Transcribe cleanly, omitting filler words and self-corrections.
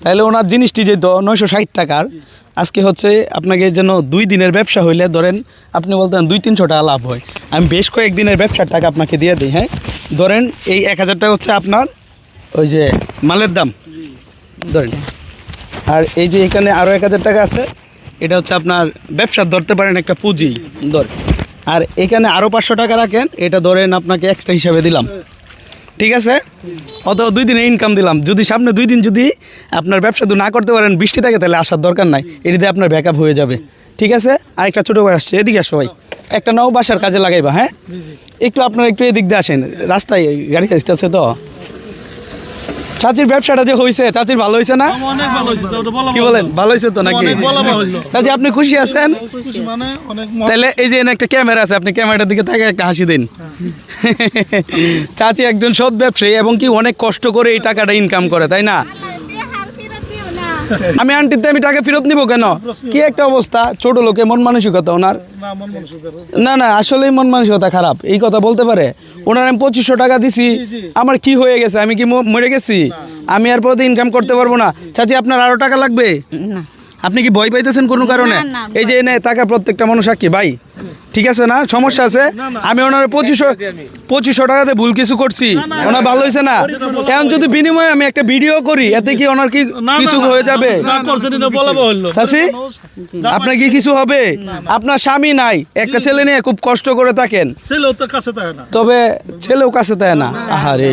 তাহলে ওনার জিনিসটি যেত 960 টাকার, আজকে হচ্ছে আপনাকে যেন 2 দিনের ব্যবসা হইলে ধরেন আপনি বলতেন 200-300 টাকা লাভ হয়, আমি বেশ কয়েকদিনের ব্যবসার টাকা আপনাকে দিয়ে দিই। হ্যাঁ, ধরেন এই 1000 টাকা হচ্ছে আপনার ওই যে মালের দাম ধরেন, আর এই যে এখানে আরও 1000 টাকা আছে, এটা হচ্ছে আপনার ব্যবসার ধরতে পারেন একটা পুঁজি ধর, আর এখানে আরও 500 টাকা রাখেন, এটা ধরেন আপনাকে এক্সট্রা হিসাবে দিলাম, ঠিক আছে? অথবা 2 দিনে ইনকাম দিলাম। যদি সামনে 2 দিন যদি আপনার ব্যবসা না করতে পারেন, বৃষ্টি থাকে, তাহলে আসার দরকার নাই, এটি দিয়ে আপনার ব্যাকআপ হয়ে যাবে, ঠিক আছে? আর একটা ছোটো ভাই আসছে, এদিকে আসো ভাই, একটা নাও বাসার কাজে লাগাইবা। হ্যাঁ, একটু আপনারা একটু এদিক দিয়ে আসেন, রাস্তায় গাড়ি আসতেছে তো। চাচির ব্যবসাটা যে হয়েছে, চাচির ভালো হয়েছে না? কি বলেন, ভালো হয়েছে তো নাকি? চাচি আপনি খুশি আছেন? তাহলে এই যে একটা ক্যামেরা আছে, আপনি ক্যামেরাটার দিকে তাকে একটা হাসি দিন। চাচি একজন সৎ ব্যবসায়ী এবং কি অনেক কষ্ট করে এই টাকাটা ইনকাম করে, তাই না? আমি আন্টিতে আমি টাকা ফেরত নিব কেন? কি একটা অবস্থা, ছোট লোকে মন মানসিকতা ওনার, না না আসলেই মন মানসিকতা খারাপ, এই কথা বলতে পারে। ওনার আমি 2500 টাকা দিছি, আমার কি হয়ে গেছে? আমি কি মরে গেছি? আমি আর পরে ইনকাম করতে পারবো না? চাচি আপনার আরো টাকা লাগবে? আপনি কি ভয় পাইতেছেন কোনো কারণে? এই যে এনে টাকা প্রত্যেকটা মানুষ সাক্ষী ভাই, ঠিক আছে না? সমস্যা আছে? আমি ওনার 2500 টাকাতে ভুল কিছু করছি, ওনার ভালো হয়েছে না? এখন যদি বিনিময়ে আমি একটা ভিডিও করি, এতে কি ওনার কি কিছু হয়ে যাবে? চাচি আপনার কি কিছু হবে? আপনার স্বামী নাই, একটা ছেলে নিয়ে খুব কষ্ট করে থাকেন, তবে ছেলেও কাছে থাকে না। আহারে